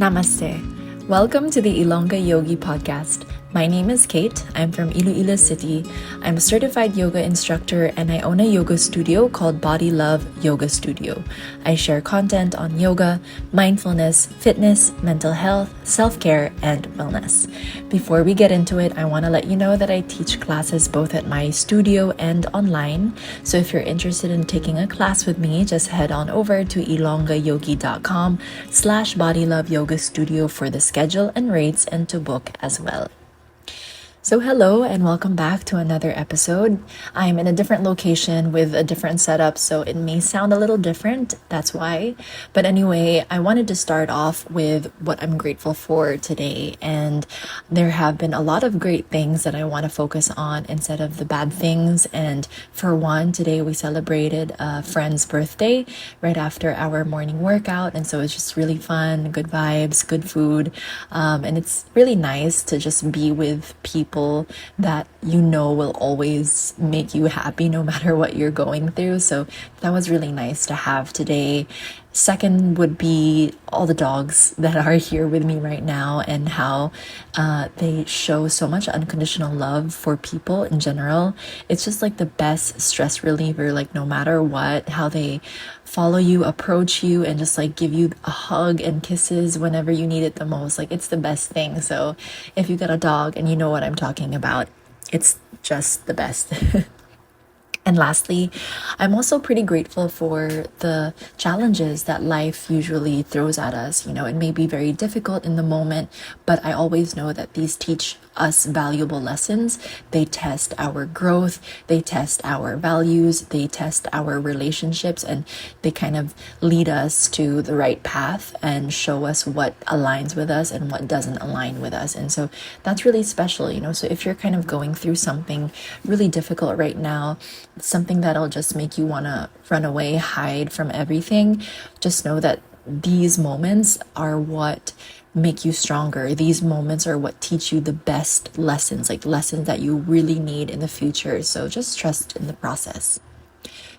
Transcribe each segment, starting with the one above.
Namaste. Welcome to the Ilonggayogi podcast. My name is Kate. I'm from Iloilo City. I'm a certified yoga instructor and I own a yoga studio called Body Love Yoga Studio. I share content on yoga, mindfulness, fitness, mental health, self-care, and wellness. Before we get into it, I want to let you know that I teach classes both at my studio and online. So if you're interested in taking a class with me, just head on over to ilonggayogi.com/bodyloveyogastudio for the schedule and rates and to book as well. So hello and welcome back to another episode. I'm in a different location with a different setup, so it may sound a little different, that's why. But anyway, I wanted to start off with what I'm grateful for today, and there have been a lot of great things that I want to focus on instead of the bad things. And for one, today we celebrated a friend's birthday right after our morning workout, and so it's just really fun, good vibes, good food, and it's really nice to just be with people that you know will always make you happy no matter what you're going through. So that was really nice to have today. Second would be all the dogs that are here with me right now and how they show so much unconditional love for people in general. It's just like the best stress reliever, like no matter what, how they follow you, approach you, and just like give you a hug and kisses whenever you need it the most. Like it's the best thing. So if you got a dog and you know what I'm talking about, it's just the best. And lastly, I'm also pretty grateful for the challenges that life usually throws at us. You know, it may be very difficult in the moment, but I always know that these teach us valuable lessons. They test our growth, they test our values, they test our relationships, and they kind of lead us to the right path and show us what aligns with us and what doesn't align with us. And so that's really special, you know. So if you're kind of going through something really difficult right now, something that'll just make you want to run away, hide from everything, just know that these moments are what make you stronger. These moments are what teach you the best lessons, like lessons that you really need in the future. So just trust in the process.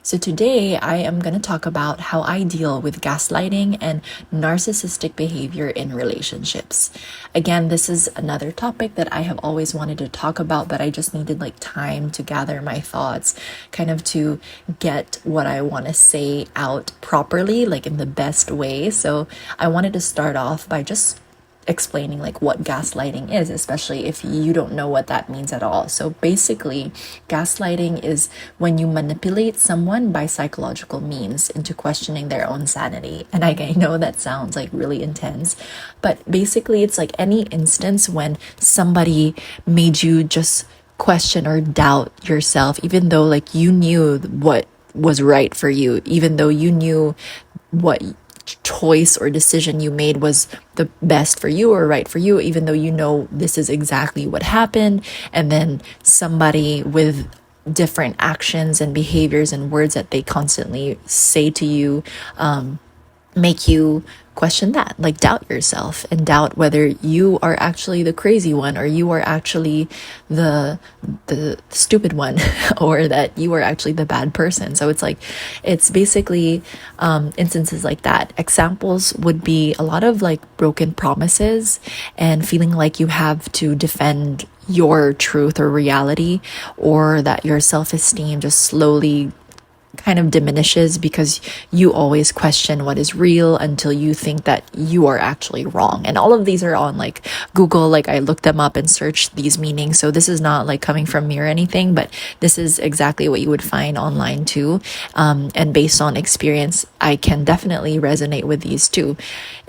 So today I am going to talk about how I deal with gaslighting and narcissistic behavior in relationships. Again, this is another topic that I have always wanted to talk about, but I just needed like time to gather my thoughts, kind of to get what I want to say out properly, like in the best way. So I wanted to start off by just explaining like what gaslighting is, especially if you don't know what that means at all. So basically, gaslighting is when you manipulate someone by psychological means into questioning their own sanity. And I know that sounds like really intense, but basically it's like any instance when somebody made you just question or doubt yourself, even though like you knew what was right for you, even though you knew what choice or decision you made was the best for you or right for you, even though you know this is exactly what happened, and then somebody with different actions and behaviors and words that they constantly say to you make you question that, like doubt yourself and doubt whether you are actually the crazy one or you are actually the stupid one or that you are actually the bad person. So it's basically instances like that. Examples would be a lot of like broken promises and feeling like you have to defend your truth or reality, or that your self-esteem just slowly kind of diminishes because you always question what is real until you think that you are actually wrong. And all of these are on like Google, like I looked them up and searched these meanings. So this is not like coming from me or anything, but this is exactly what you would find online too. And based on experience, I can definitely resonate with these too.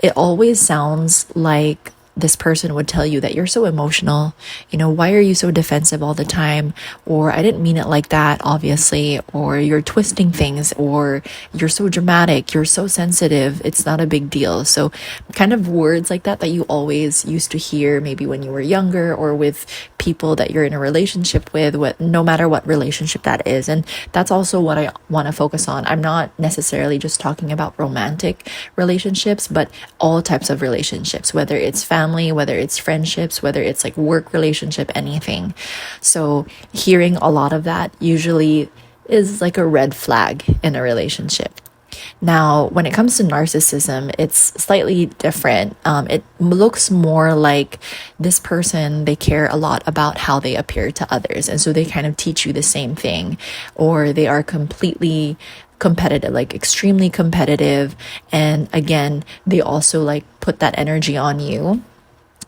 It always sounds like this person would tell you that you're so emotional, you know, why are you so defensive all the time? Or I didn't mean it like that, obviously, or you're twisting things, or you're so dramatic, you're so sensitive, it's not a big deal. So kind of words like that you always used to hear maybe when you were younger or with people that you're in a relationship with, no matter what relationship that is. And that's also what I want to focus on. I'm not necessarily just talking about romantic relationships, but all types of relationships, whether it's family, whether it's friendships, whether it's like work relationship, anything. So hearing a lot of that usually is like a red flag in a relationship. Now, when it comes to narcissism, it's slightly different. It looks more like this person, they care a lot about how they appear to others. And so they kind of teach you the same thing, or they are completely competitive, like extremely competitive. And again, they also like put that energy on you.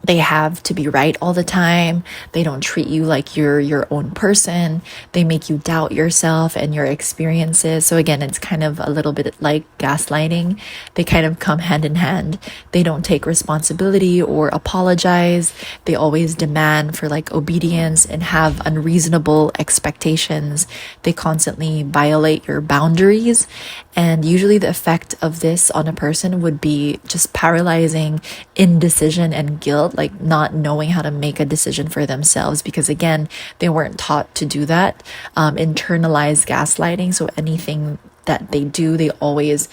They have to be right all the time. They don't treat you like you're your own person. They make you doubt yourself and your experiences. So again, it's kind of a little bit like gaslighting. They kind of come hand in hand. They don't take responsibility or apologize. They always demand for like obedience and have unreasonable expectations. They constantly violate your boundaries. And usually the effect of this on a person would be just paralyzing indecision and guilt, like not knowing how to make a decision for themselves, because again, they weren't taught to do that. Internalized gaslighting. So anything that they do, they always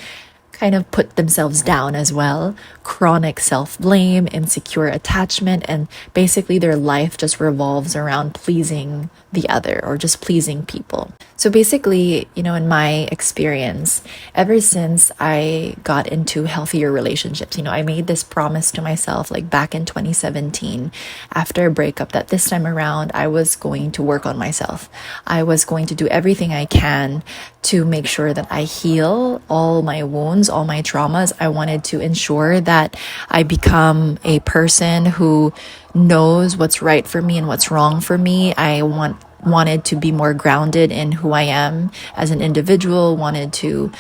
kind of put themselves down as well. Chronic self-blame, insecure attachment, and basically their life just revolves around pleasing the other or just pleasing people. So basically, in my experience, ever since I got into healthier relationships, I made this promise to myself like back in 2017 after a breakup that this time around I was going to work on myself. I was going to do everything I can to make sure that I heal all my wounds, all my traumas. I wanted to ensure that I become a person who knows what's right for me and what's wrong for me. I wanted to be more grounded in who I am as an individual, wanted to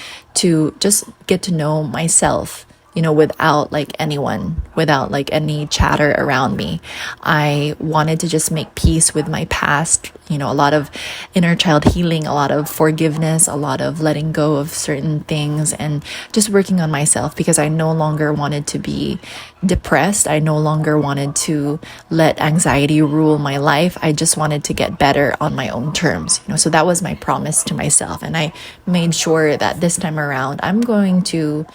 just get to know myself, without like anyone, without like any chatter around me. I wanted to just make peace with my past, a lot of inner child healing, a lot of forgiveness, a lot of letting go of certain things, and just working on myself because I no longer wanted to be depressed. I no longer wanted to let anxiety rule my life. I just wanted to get better on my own terms, so that was my promise to myself. And I made sure that this time around, I'm going to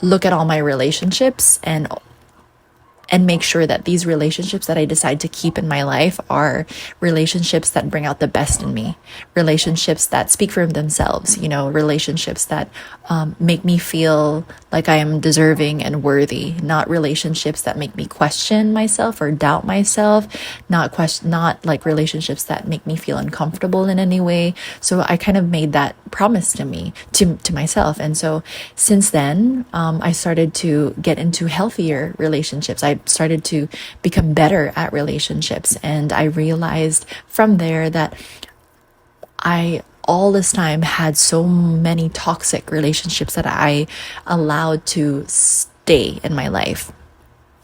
look at all my relationships and make sure that these relationships that I decide to keep in my life are relationships that bring out the best in me, relationships that speak for themselves, relationships that make me feel like I am deserving and worthy, not relationships that make me question myself or doubt myself, not like relationships that make me feel uncomfortable in any way. So I kind of made that promise to myself. And so since then, I started to get into healthier relationships. I started to become better at relationships. And I realized from there that I all this time had so many toxic relationships that I allowed to stay in my life.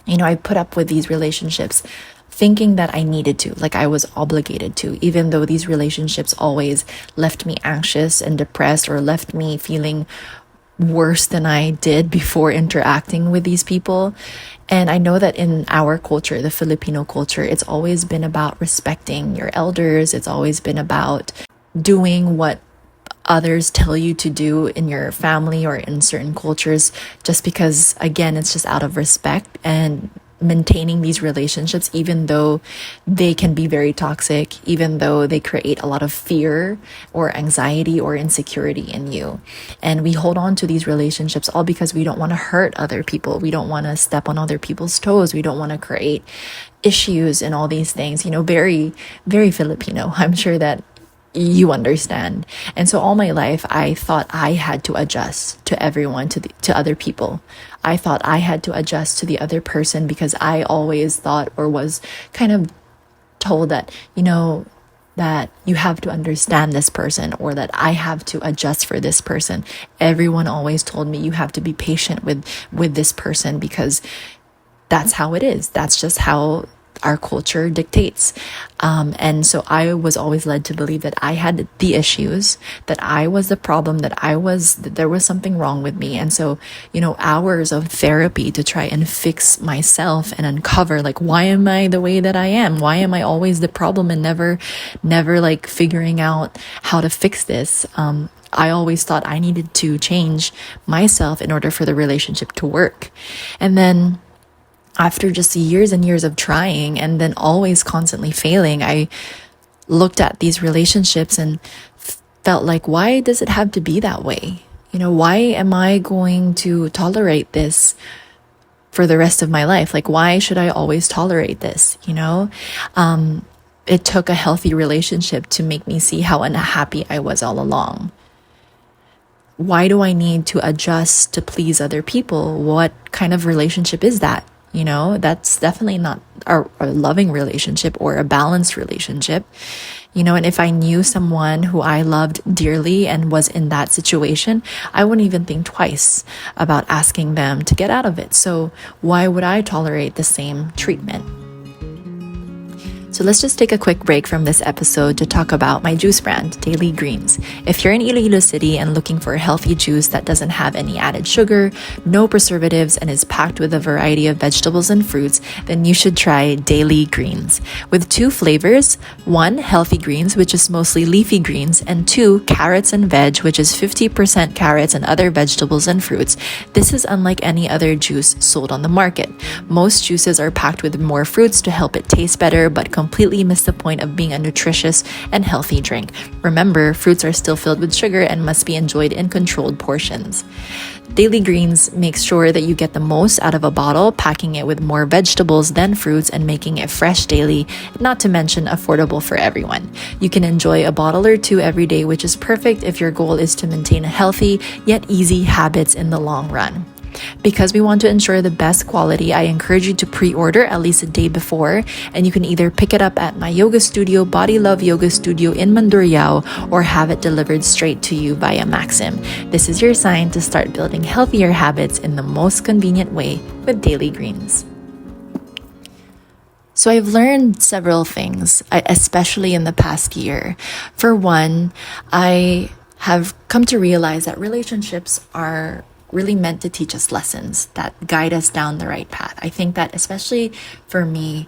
I put up with these relationships thinking that I needed to, like I was obligated to, even though these relationships always left me anxious and depressed or left me feeling worse than I did before interacting with these people. And I know that in our culture, the Filipino culture, it's always been about respecting your elders. It's always been about doing what others tell you to do in your family or in certain cultures, just because, again, it's just out of respect and maintaining these relationships, even though they can be very toxic, even though they create a lot of fear or anxiety or insecurity in you. And we hold on to these relationships all because we don't want to hurt other people. We don't want to step on other people's toes. We don't want to create issues and all these things, very, very Filipino. I'm sure that you understand. And so all my life, I thought I had to adjust to everyone, to other people. I thought I had to adjust to the other person because I always thought or was kind of told that, that you have to understand this person or that I have to adjust for this person. Everyone always told me you have to be patient with this person because that's how it is. That's just how our culture dictates. And so I was always led to believe that I had the issues, that I was the problem, that there was something wrong with me. And so, hours of therapy to try and fix myself and uncover, like, why am I the way that I am? Why am I always the problem and never like figuring out how to fix this? I always thought I needed to change myself in order for the relationship to work. And then after just years and years of trying and then always constantly failing, I looked at these relationships and felt like, why does it have to be that way? Why am I going to tolerate this for the rest of my life? Like, why should I always tolerate this? It took a healthy relationship to make me see how unhappy I was all along. Why do I need to adjust to please other people? What kind of relationship is that? That's definitely not a loving relationship or a balanced relationship. And if I knew someone who I loved dearly and was in that situation, I wouldn't even think twice about asking them to get out of it. So why would I tolerate the same treatment? So let's just take a quick break from this episode to talk about my juice brand, Daily Greens. If you're in Iloilo City and looking for a healthy juice that doesn't have any added sugar, no preservatives, and is packed with a variety of vegetables and fruits, then you should try Daily Greens. With 2 flavors, 1, healthy greens, which is mostly leafy greens, and 2, carrots and veg, which is 50% carrots and other vegetables and fruits. This is unlike any other juice sold on the market. Most juices are packed with more fruits to help it taste better, but completely miss the point of being a nutritious and healthy drink. Remember, fruits are still filled with sugar and must be enjoyed in controlled portions. Daily Greens makes sure that you get the most out of a bottle, packing it with more vegetables than fruits and making it fresh daily, not to mention affordable for everyone. You can enjoy a bottle or 2 every day, which is perfect if your goal is to maintain healthy yet easy habits in the long run. Because we want to ensure the best quality, I encourage you to pre-order at least a day before, and you can either pick it up at my yoga studio, Body Love Yoga Studio in Mandurriao, or have it delivered straight to you via Maxim. This is your sign to start building healthier habits in the most convenient way with Daily Greens. So I've learned several things, especially in the past year. For one, I have come to realize that relationships are really meant to teach us lessons that guide us down the right path. I think that especially for me,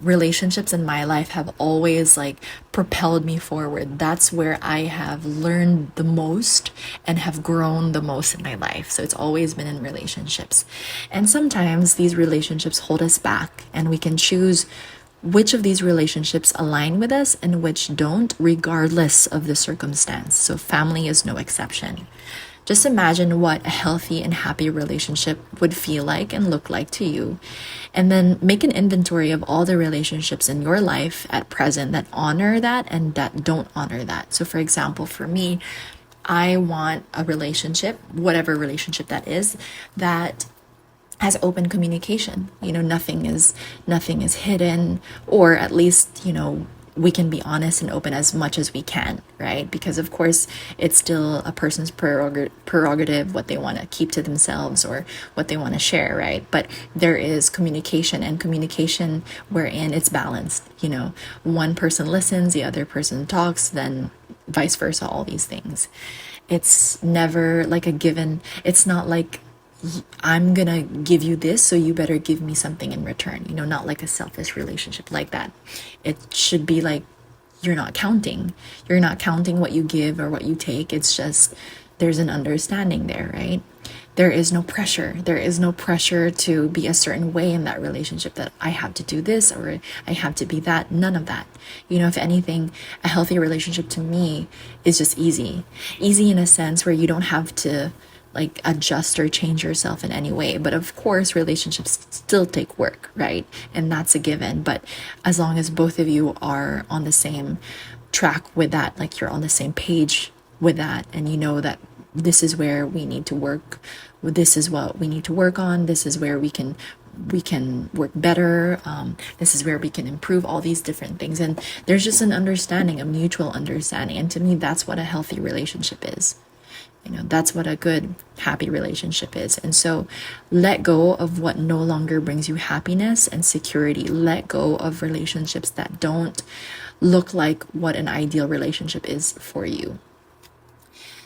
relationships in my life have always propelled me forward. That's where I have learned the most and have grown the most in my life. So it's always been in relationships. And sometimes these relationships hold us back, and we can choose which of these relationships align with us and which don't, regardless of the circumstance. So family is no exception. Just imagine what a healthy and happy relationship would feel like and look like to you. And then make an inventory of all the relationships in your life at present that honor that and that don't honor that. So for example, for me, I want a relationship, whatever relationship that is, that has open communication. Nothing is hidden, or at least, we can be honest and open as much as we can, right? Because of course, it's still a person's prerogative what they want to keep to themselves or what they want to share, right? But there is communication, and communication wherein it's balanced. One person listens, the other person talks, then vice versa, all these things. It's never like a given. It's not like I'm gonna give you this, so you better give me something in return. Not like a selfish relationship like that. It should be like you're not counting. You're not counting what you give or what you take. It's just there's an understanding there, right? There is no pressure. There is no pressure to be a certain way in that relationship, that I have to do this or I have to be that. None of that. If anything, a healthy relationship to me is just easy. Easy in a sense where you don't have to adjust or change yourself in any way. But of course, relationships still take work, right? And that's a given. But as long as both of you are on the same track with that, you're on the same page with that, and you know that this is where we need to work, this is what we need to work on, this is where we can work better, this is where we can improve, all these different things. And there's just an understanding, a mutual understanding. And to me, that's what a healthy relationship is. That's what a good, happy relationship is. And so let go of what no longer brings you happiness and security. Let go of relationships that don't look like what an ideal relationship is for you.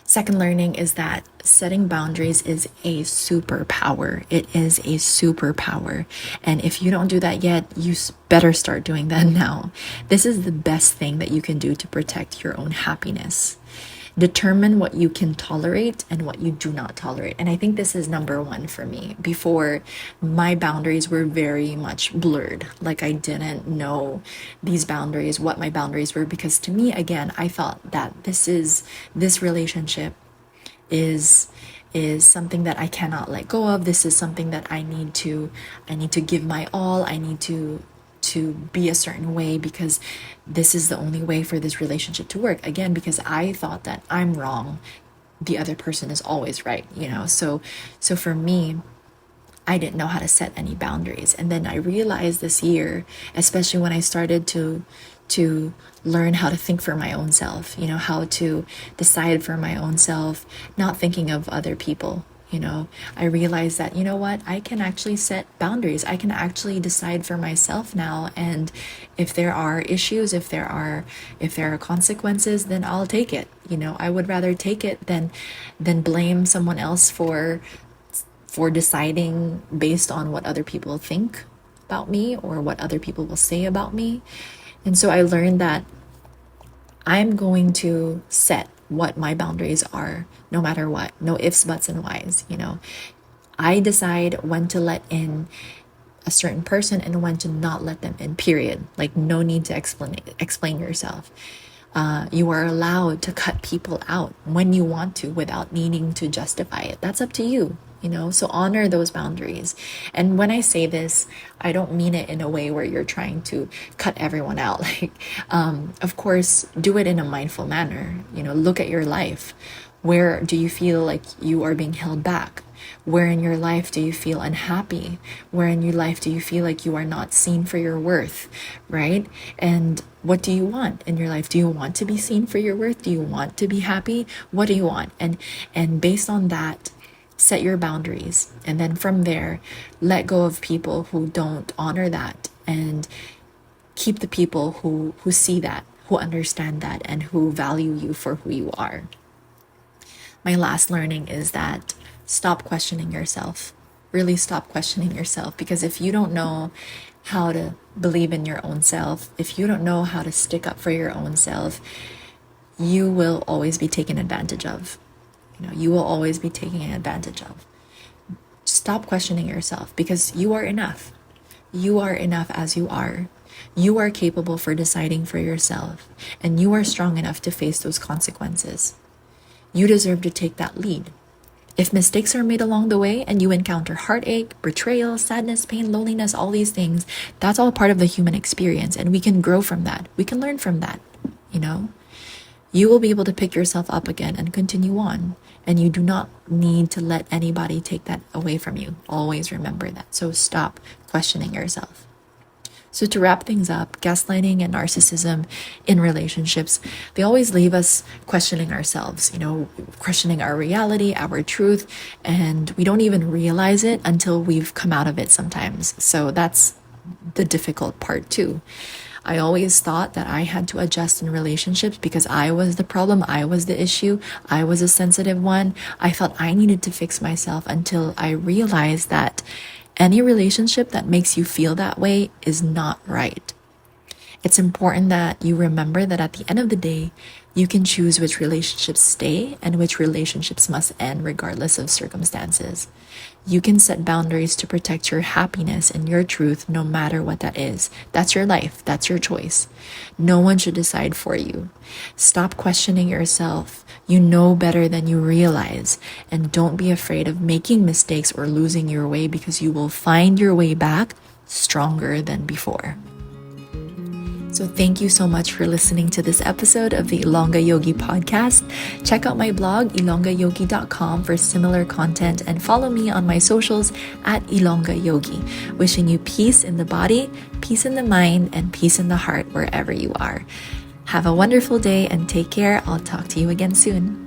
Second learning is that setting boundaries is a superpower. It is a superpower. And if you don't do that yet, you better start doing that now. This is the best thing that you can do to protect your own happiness. Determine what you can tolerate and what you do not tolerate. And I think this is number one for me. Before, my boundaries were very much blurred. I didn't know these boundaries, what my boundaries were, because to me, again, I thought that this relationship is something that I cannot let go of. This is something that I need to give my all. I need to be a certain way because this is the only way for this relationship to work. Again, because I thought that I'm wrong, the other person is always right, so for me, I didn't know how to set any boundaries. And then I realized this year, especially when I started to learn how to think for my own self, how to decide for my own self, not thinking of other people. I realized that, what, I can actually set boundaries. I can actually decide for myself now. And if there are issues, if there are consequences, then I'll take it. I would rather take it than blame someone else for deciding based on what other people think about me or what other people will say about me. And so I learned that I'm going to set what my boundaries are, no matter what. No ifs, buts, and whys. I decide when to let in a certain person and when to not let them in, period. Like, no need to explain yourself. You are allowed to cut people out when you want to without needing to justify it. That's up to you. So honor those boundaries. And when I say this, I don't mean it in a way where you're trying to cut everyone out. Of course, do it in a mindful manner. Look at your life. Where do you feel like you are being held back? Where in your life do you feel unhappy? Where in your life do you feel like you are not seen for your worth, right? And what do you want in your life? Do you want to be seen for your worth? Do you want to be happy? What do you want? And based on that, set your boundaries. And then from there, let go of people who don't honor that, and keep the people who see that, who understand that, and who value you for who you are. My last learning is that stop questioning yourself. Really stop questioning yourself, because if you don't know how to believe in your own self, if you don't know how to stick up for your own self, you will always be taken advantage of. You will always be taken advantage of. Stop questioning yourself, because you are enough. You are enough as you are. You are capable for deciding for yourself, and you are strong enough to face those consequences. You deserve to take that lead. If mistakes are made along the way and you encounter heartache, betrayal, sadness, pain, loneliness, all these things, that's all part of the human experience, and we can grow from that. We can learn from that, You will be able to pick yourself up again and continue on. And you do not need to let anybody take that away from you. Always remember that. So stop questioning yourself. So to wrap things up, gaslighting and narcissism in relationships, they always leave us questioning ourselves, questioning our reality, our truth, and we don't even realize it until we've come out of it sometimes. So that's the difficult part too. I always thought that I had to adjust in relationships because I was the problem, I was the issue, I was a sensitive one. I felt I needed to fix myself until I realized that any relationship that makes you feel that way is not right. It's important that you remember that at the end of the day, you can choose which relationships stay and which relationships must end regardless of circumstances. You can set boundaries to protect your happiness and your truth no matter what that is. That's your life. That's your choice. No one should decide for you. Stop questioning yourself. You know better than you realize. And don't be afraid of making mistakes or losing your way, because you will find your way back stronger than before. So thank you so much for listening to this episode of the Ilonggayogi podcast. Check out my blog, ilonggayogi.com, for similar content, and follow me on my socials at ilonggayogi. Wishing you peace in the body, peace in the mind, and peace in the heart wherever you are. Have a wonderful day and take care. I'll talk to you again soon.